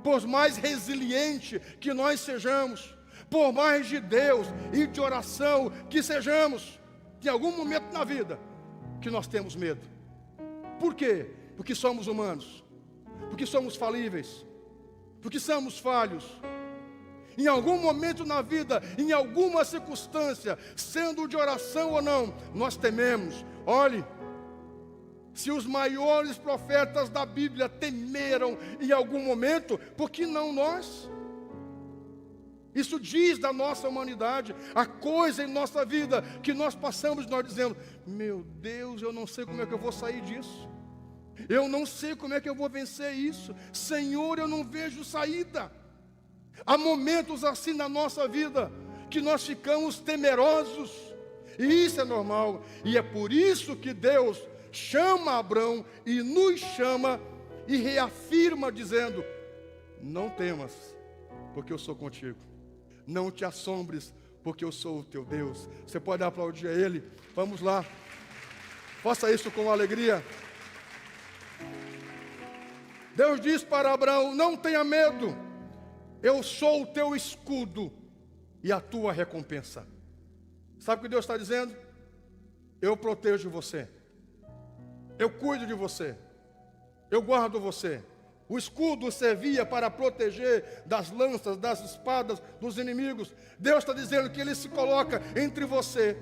por mais resiliente que nós sejamos, por mais de Deus e de oração que sejamos, tem algum momento na vida que nós temos medo. Por quê? Porque somos humanos, porque somos falíveis, porque somos falhos. Em algum momento na vida, em alguma circunstância, sendo de oração ou não, nós tememos. Olhe, se os maiores profetas da Bíblia temeram em algum momento, por que não nós? Isso diz da nossa humanidade. A coisa em nossa vida que nós passamos, nós dizemos: meu Deus, eu não sei como é que eu vou sair disso. Eu não sei como é que eu vou vencer isso. Senhor, eu não vejo saída. Há momentos assim na nossa vida que nós ficamos temerosos. E isso é normal. E é por isso que Deus chama Abrão e nos chama e reafirma dizendo: não temas, porque eu sou contigo. Não te assombres, porque eu sou o teu Deus. Você pode aplaudir a Ele. Vamos lá. Faça isso com alegria. Deus diz para Abraão: não tenha medo, eu sou o teu escudo e a tua recompensa. Sabe o que Deus está dizendo? Eu protejo você, eu cuido de você, eu guardo você. O escudo servia para proteger das lanças, das espadas, dos inimigos. Deus está dizendo que Ele se coloca entre você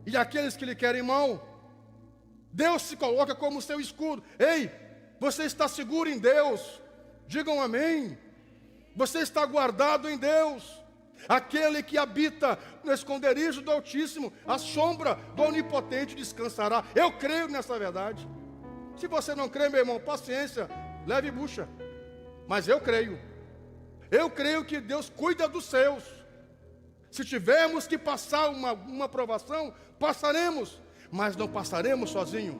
e aqueles que lhe querem mal. Deus se coloca como seu escudo. Ei, você está seguro em Deus? Digam amém. Você está guardado em Deus. Aquele que habita no esconderijo do Altíssimo, a sombra do Onipotente descansará. Eu creio nessa verdade. Se você não crê, meu irmão, paciência, leve bucha. Mas eu creio. Eu creio que Deus cuida dos seus. Se tivermos que passar uma provação, passaremos. Mas não passaremos sozinho.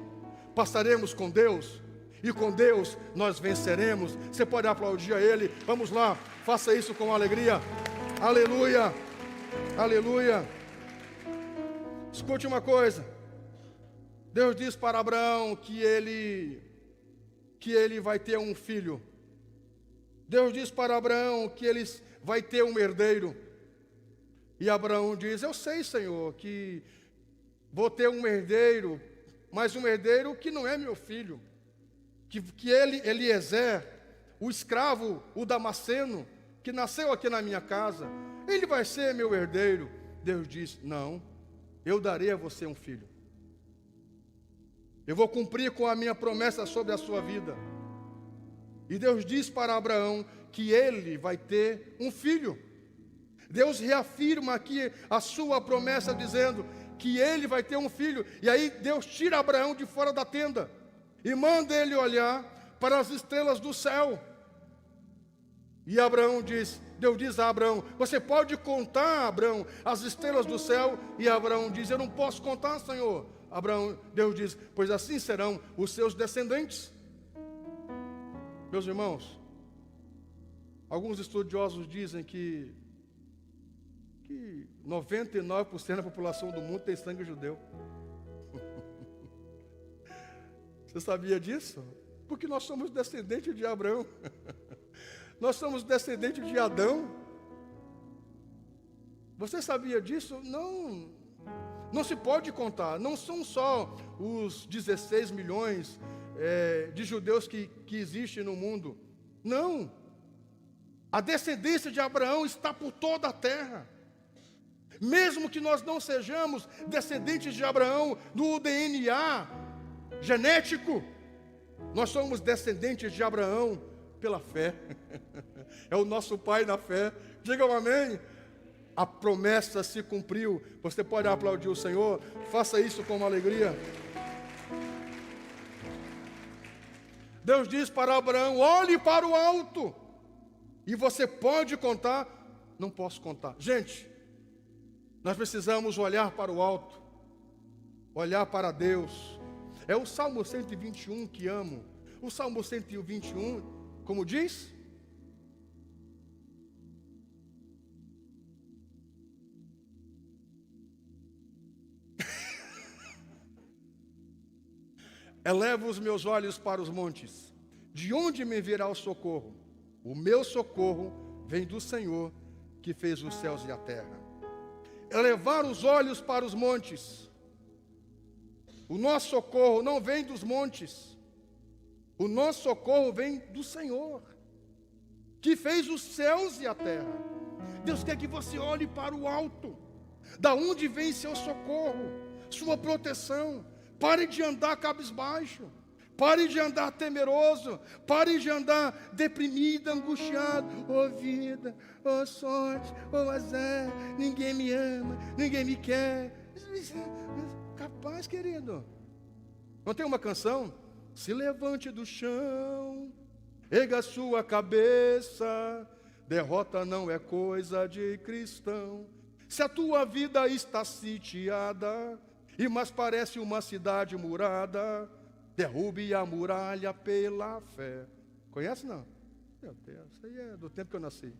Passaremos com Deus. E com Deus nós venceremos. Você pode aplaudir a Ele. Vamos lá, faça isso com alegria. Aleluia, aleluia. Escute uma coisa. Deus diz para Abraão que ele vai ter um filho. Deus diz para Abraão que ele vai ter um herdeiro. E Abraão diz: eu sei, Senhor, que vou ter um herdeiro, mas um herdeiro que não é meu filho. Que Eliezer, o escravo, o Damasceno, que nasceu aqui na minha casa, ele vai ser meu herdeiro. Deus diz: não, eu darei a você um filho. Eu vou cumprir com a minha promessa sobre a sua vida. E Deus diz para Abraão que ele vai ter um filho. Deus reafirma aqui a sua promessa, dizendo que ele vai ter um filho. E aí Deus tira Abraão de fora da tenda e manda ele olhar para as estrelas do céu. E Deus diz a Abraão: você pode contar, Abraão, as estrelas do céu? E Abraão diz: eu não posso contar, Senhor. Deus diz: pois assim serão os seus descendentes. Meus irmãos, alguns estudiosos dizem que 99% da população do mundo tem sangue judeu. Você sabia disso? Porque nós somos descendentes de Abraão. Nós somos descendentes de Adão. Você sabia disso? Não se pode contar. Não são só os 16 milhões de judeus que existem no mundo. Não. A descendência de Abraão está por toda a terra. Mesmo que nós não sejamos descendentes de Abraão no DNA genético, nós somos descendentes de Abraão pela fé. É o nosso pai na fé. Digam amém. A promessa se cumpriu. Você pode aplaudir o Senhor? Faça isso com uma alegria. Deus diz para Abraão: olhe para o alto. E você pode contar? Não posso contar. Gente, nós precisamos olhar para o alto, olhar para Deus. É o Salmo 121 que amo. O Salmo 121, como diz? Elevo os meus olhos para os montes. De onde me virá o socorro? O meu socorro vem do Senhor, que fez os céus e a terra. Elevar os olhos para os montes. O nosso socorro não vem dos montes. O nosso socorro vem do Senhor, que fez os céus e a terra. Deus quer que você olhe para o alto. Da onde vem seu socorro, sua proteção? Pare de andar cabisbaixo. Pare de andar temeroso. Pare de andar deprimido, angustiado. Oh vida, oh sorte, oh azar. Ninguém me ama, ninguém me quer. Capaz, querido. Não tem uma canção? Se levante do chão, erga sua cabeça. Derrota não é coisa de cristão. Se a tua vida está sitiada e mais parece uma cidade murada, derrube a muralha pela fé. Conhece não? Meu Deus, isso aí é do tempo que eu nasci.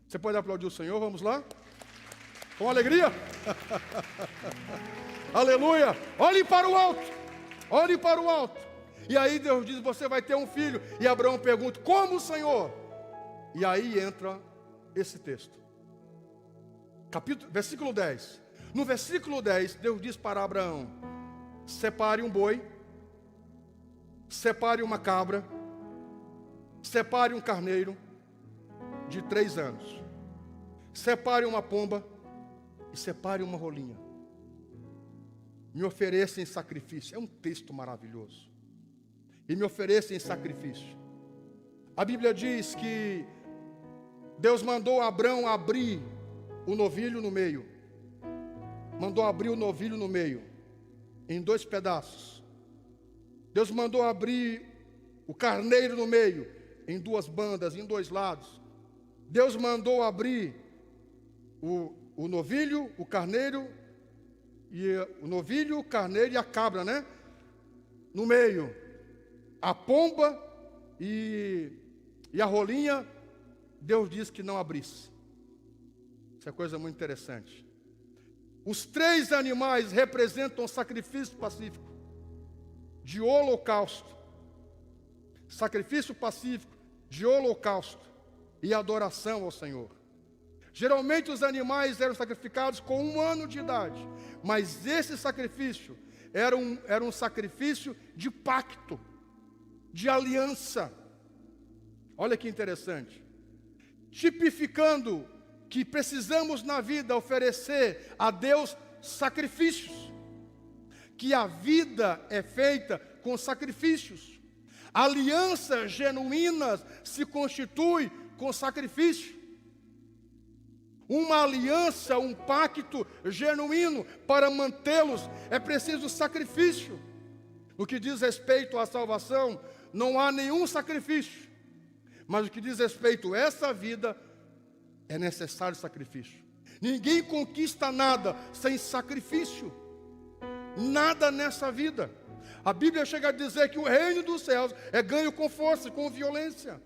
Você pode aplaudir o Senhor? Vamos lá? Com alegria? Aleluia! Olhe para o alto! Olhe para o alto! E aí Deus diz, você vai ter um filho. E Abraão pergunta, como, Senhor? E aí entra esse texto. Versículo 10. No versículo 10, Deus diz para Abraão, separe um boi, separe uma cabra, separe um carneiro de 3 anos, separe uma pomba e separe uma rolinha. Me ofereça em sacrifício. É um texto maravilhoso. E me ofereça em sacrifício. A Bíblia diz que Deus mandou Abraão abrir o novilho no meio. Mandou abrir o novilho no meio, em 2 pedaços. Deus mandou abrir o carneiro no meio, em 2 bandas, em 2 lados. Deus mandou abrir o novilho, o carneiro, o carneiro e a cabra, né? No meio, a pomba e a rolinha, Deus disse que não abrisse. Isso é coisa muito interessante. Os 3 animais representam sacrifício pacífico, de holocausto. Sacrifício pacífico, de holocausto e adoração ao Senhor. Geralmente os animais eram sacrificados com 1 ano de idade, mas esse sacrifício era um sacrifício de pacto, de aliança. Olha que interessante. Tipificando que precisamos na vida oferecer a Deus sacrifícios. Que a vida é feita com sacrifícios. Alianças genuínas se constituem com sacrifício. Uma aliança, um pacto genuíno, para mantê-los é preciso sacrifício. No que diz respeito à salvação, não há nenhum sacrifício. Mas o que diz respeito a essa vida, é necessário sacrifício. Ninguém conquista nada sem sacrifício. Nada nessa vida. A Bíblia chega a dizer que o reino dos céus é ganho com força, com violência.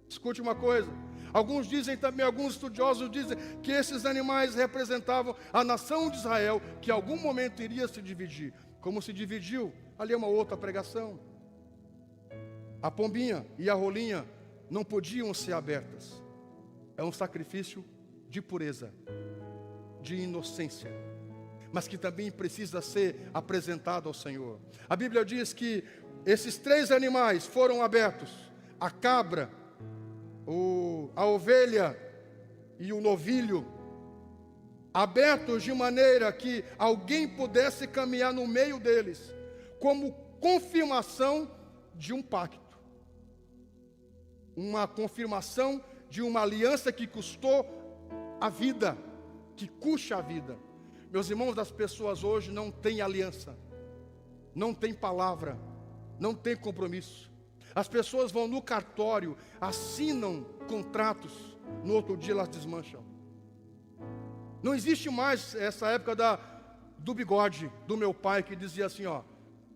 Escute uma coisa. Alguns dizem também, alguns estudiosos dizem que esses animais representavam a nação de Israel, que em algum momento iria se dividir. Como se dividiu? Ali é uma outra pregação. A pombinha e a rolinha não podiam ser abertas. É um sacrifício de pureza, de inocência, mas que também precisa ser apresentado ao Senhor. A Bíblia diz que esses 3 animais foram abertos: a cabra, a ovelha e o novilho, abertos de maneira que alguém pudesse caminhar no meio deles, como confirmação de um pacto, uma confirmação de uma aliança que custou a vida, que custa a vida. Meus irmãos, as pessoas hoje não têm aliança, não têm palavra, não têm compromisso. As pessoas vão no cartório, assinam contratos, no outro dia elas desmancham. Não existe mais essa época do bigode do meu pai, que dizia assim, ó,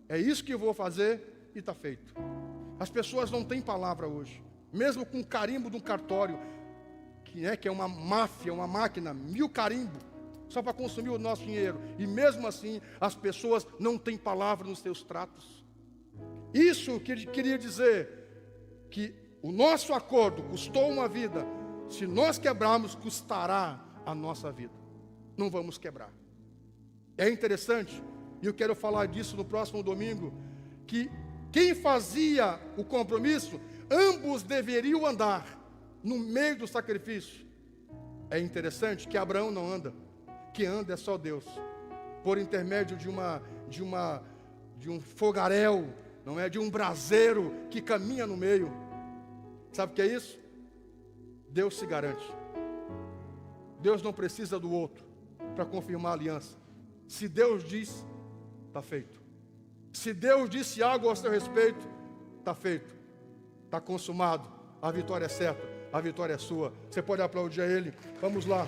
é isso que eu vou fazer e está feito. As pessoas não têm palavra hoje, mesmo com carimbo de um cartório, que é uma máfia, uma máquina, 1000 carimbos, só para consumir o nosso dinheiro. E mesmo assim, as pessoas não têm palavra nos seus tratos. Isso que ele queria dizer, que o nosso acordo custou uma vida. Se nós quebrarmos, custará a nossa vida. Não vamos quebrar. É interessante, e eu quero falar disso no próximo domingo, que quem fazia o compromisso, ambos deveriam andar no meio do sacrifício. É interessante que Abraão não anda. Que anda é só Deus, por intermédio de um fogaréu, não é, de um braseiro que caminha no meio. Sabe o que é isso? Deus se garante. Deus não precisa do outro para confirmar a aliança. Se Deus diz, está feito. Se Deus disse algo a seu respeito, está feito, está consumado. A vitória é certa, a vitória é sua. Você pode aplaudir a Ele. Vamos lá.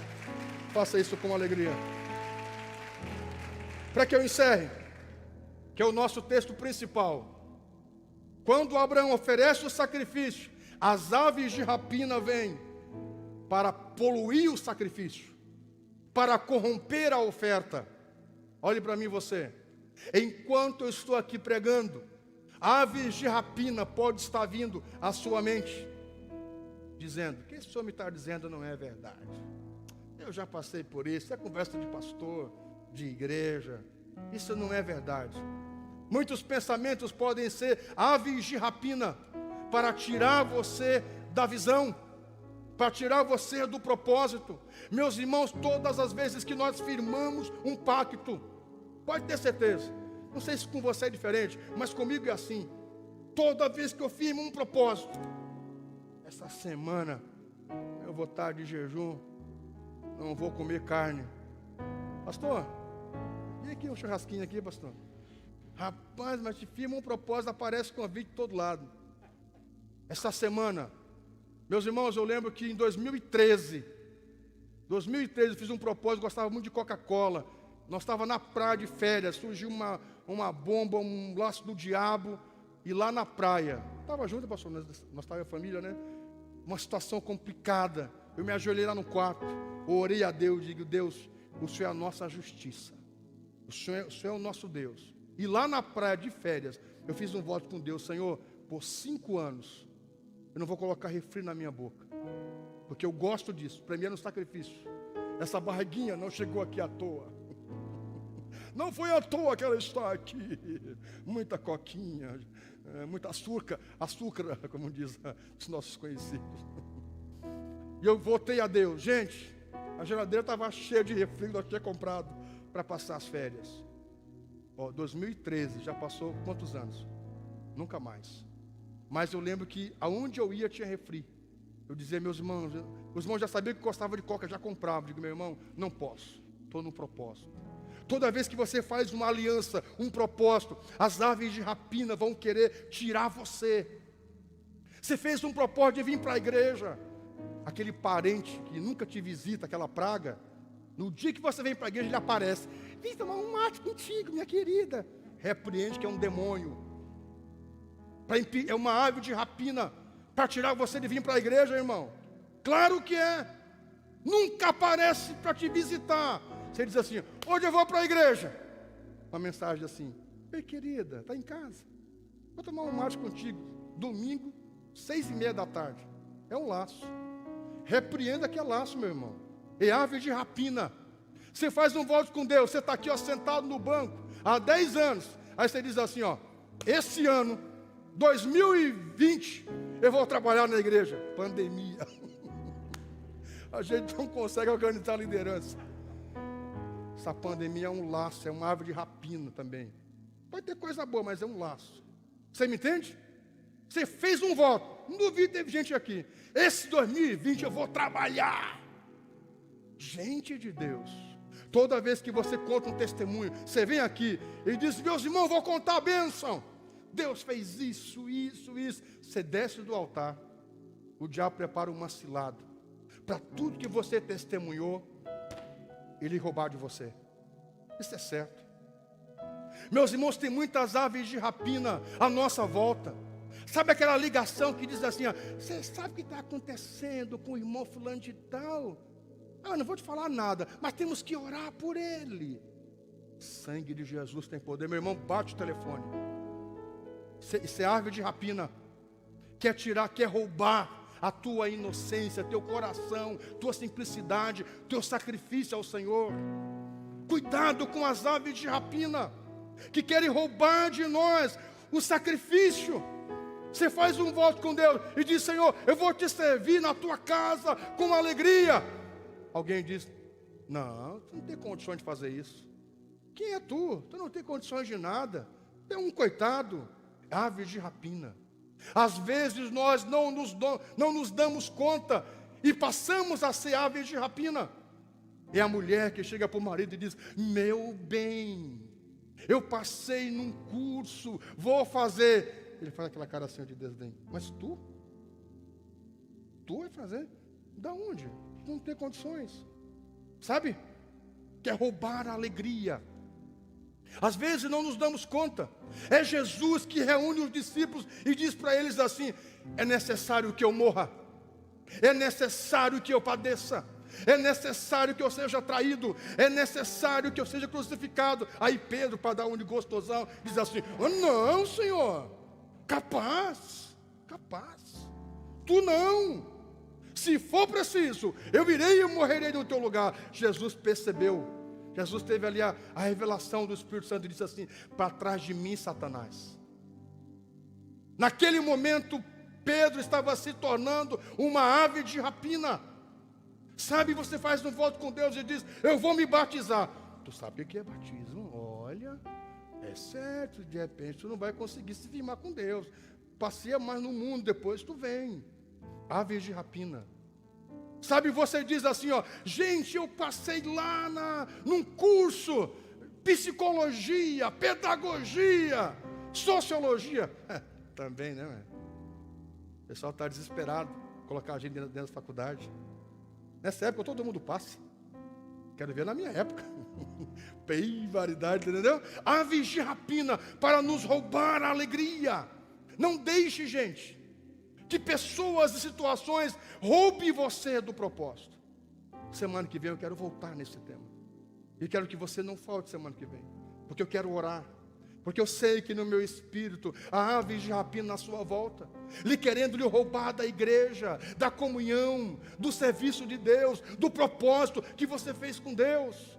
Faça isso com alegria. Para que eu encerre, que é o nosso texto principal. Quando Abraão oferece o sacrifício, as aves de rapina vêm para poluir o sacrifício. para corromper a oferta. Olhe para mim você. Enquanto eu estou aqui pregando, aves de rapina pode estar vindo à sua mente, dizendo: o que esse senhor me está dizendo não é verdade. Eu já passei por isso, é conversa de pastor, de igreja. Isso não é verdade. Muitos pensamentos podem ser aves de rapina para tirar você da visão, para tirar você do propósito. Meus irmãos, todas as vezes que nós firmamos um pacto, pode ter certeza, não sei se com você é diferente, mas comigo é assim. Toda vez que eu firmo um propósito, essa semana eu vou estar de jejum, não vou comer carne. Pastor, e aqui um churrasquinho aqui, pastor? Rapaz, mas te firma um propósito, aparece convite de todo lado. Essa semana, meus irmãos, eu lembro que em 2013 eu fiz um propósito, gostava muito de Coca-Cola. Nós estávamos na praia de férias, surgiu uma bomba, um laço do diabo, e lá na praia, estava junto, pastor, nós estávamos a família, né? Uma situação complicada. Eu me ajoelhei lá no quarto, orei a Deus, digo: Deus, o Senhor é a nossa justiça, o Senhor é o nosso Deus. E lá na praia de férias, eu fiz um voto com Deus: Senhor, por 5 anos, eu não vou colocar refri na minha boca, porque eu gosto disso, para mim é um sacrifício. Essa barriguinha não chegou aqui à toa. Não foi à toa que ela está aqui. Muita coquinha, muita açúcar, como diz os nossos conhecidos. E eu votei a Deus. Gente, a geladeira estava cheia de refri que eu tinha comprado para passar as férias. 2013, já passou quantos anos? Nunca mais. Mas eu lembro que aonde eu ia tinha refri. Eu dizia: meus irmãos, os irmãos já sabiam que gostava de coca, já compravam. Digo: meu irmão, não posso, estou no propósito. Toda vez que você faz uma aliança, um propósito, as aves de rapina vão querer tirar você. Você fez um propósito de vir para a igreja. Aquele parente que nunca te visita, aquela praga, no dia que você vem para a igreja, ele aparece: vem tomar um mate contigo, minha querida. Repreende que é um demônio. É uma ave de rapina para tirar você de vir para a igreja, irmão. Claro que é. Nunca aparece para te visitar. Você diz assim: hoje eu vou para a igreja. Uma mensagem assim: ei, querida, está em casa, vou tomar um mate contigo. Domingo, 6:30 da tarde. É um laço. Repreenda que é laço, meu irmão. É ave de rapina. Você faz um voto com Deus. Você está aqui, sentado no banco há 10 anos. Aí você diz assim: esse ano, 2020, eu vou trabalhar na igreja. Pandemia. A gente não consegue organizar a liderança. Essa pandemia é um laço, é uma ave de rapina também. Pode ter coisa boa, mas é um laço. Você me entende? Você fez um voto. Não duvido, teve gente aqui: esse 2020 eu vou trabalhar. Gente de Deus, toda vez que você conta um testemunho, você vem aqui e diz: meus irmãos, vou contar a bênção. Deus fez isso. Você desce do altar, o diabo prepara uma cilada para tudo que você testemunhou, ele roubar de você. Isso é certo. Meus irmãos, tem muitas aves de rapina à nossa volta. Sabe aquela ligação que diz assim: você sabe o que está acontecendo com o irmão fulano de tal? Eu não vou te falar nada, mas temos que orar por ele. Sangue de Jesus tem poder. Meu irmão, bate o telefone. Isso é ave de rapina. Quer tirar, quer roubar a tua inocência, teu coração, tua simplicidade, teu sacrifício ao Senhor. Cuidado com as aves de rapina que querem roubar de nós o sacrifício. Você faz um voto com Deus e diz: Senhor, eu vou te servir na tua casa com alegria. Alguém diz: não, tu não tem condições de fazer isso. Quem é tu? Tu não tem condições de nada. Tu é um coitado. Ave de rapina. Às vezes nós não nos damos conta e passamos a ser aves de rapina. É a mulher que chega para o marido e diz: meu bem, eu passei num curso, vou fazer. Ele faz aquela cara assim de desdém: mas tu vai fazer? Da onde? Não tem condições. Sabe? Quer roubar a alegria. Às vezes não nos damos conta. É Jesus que reúne os discípulos e diz para eles assim: é necessário que eu morra, é necessário que eu padeça. é necessário que eu seja traído, é necessário que eu seja crucificado. Aí Pedro, para dar um de gostosão, diz assim: oh, não, Senhor, capaz, tu não. Se for preciso, eu irei e morrerei no teu lugar. Jesus percebeu, Jesus teve ali a revelação do Espírito Santo e disse assim: para trás de mim, Satanás. Naquele momento, Pedro estava se tornando uma ave de rapina. Sabe, você faz um voto com Deus e diz: eu vou me batizar. Tu sabe o que é batismo? Olha, é certo, de repente tu não vai conseguir se firmar com Deus. Passeia mais no mundo, depois tu vem. Aves de rapina. Sabe, você diz assim, ó: gente, eu passei lá num curso, psicologia, pedagogia, sociologia. Também, né? O pessoal está desesperado, colocar a gente dentro da faculdade. Nessa época todo mundo passa. Quero ver na minha época. Bem variedade, entendeu? Aves de rapina para nos roubar a alegria. Não deixe, gente, que pessoas e situações roubem você do propósito. Semana que vem eu quero voltar nesse tema. E quero que você não falte semana que vem. Porque eu quero orar. Porque eu sei que no meu espírito há aves de rapina na sua volta, querendo lhe roubar da igreja, da comunhão, do serviço de Deus, do propósito que você fez com Deus,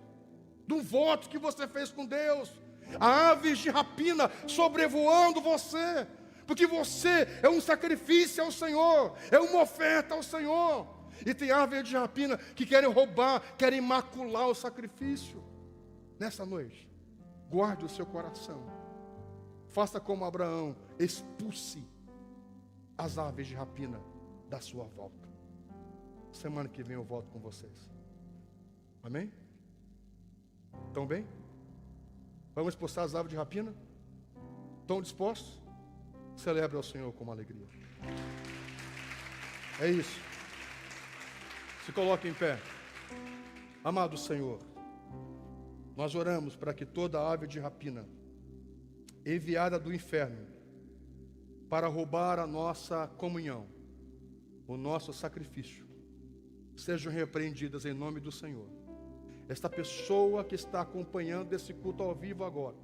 do voto que você fez com Deus. Há aves de rapina sobrevoando você, porque você é um sacrifício ao Senhor, é uma oferta ao Senhor. E tem aves de rapina que querem roubar, querem macular o sacrifício. Nessa noite, guarde o seu coração. Faça como Abraão, expulse as aves de rapina da sua volta. Semana que vem eu volto com vocês. Amém? Estão bem? Vamos expulsar as aves de rapina? Estão dispostos? Celebre ao Senhor com alegria. É isso. Se coloque em pé. Amado Senhor, nós oramos para que toda ave de rapina enviada do inferno para roubar a nossa comunhão, o nosso sacrifício, sejam repreendidas em nome do Senhor. Esta pessoa que está acompanhando esse culto ao vivo agora,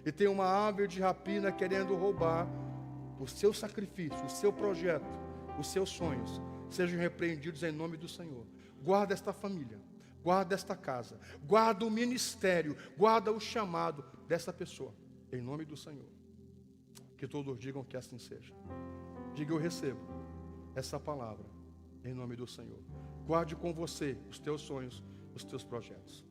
e tem uma ave de rapina querendo roubar o seu sacrifício, o seu projeto, os seus sonhos, sejam repreendidos em nome do Senhor. Guarda esta família, guarda esta casa, guarda o ministério, guarda o chamado dessa pessoa, em nome do Senhor. Que todos digam que assim seja. Diga: eu recebo essa palavra em nome do Senhor. Guarde com você os teus sonhos, os teus projetos.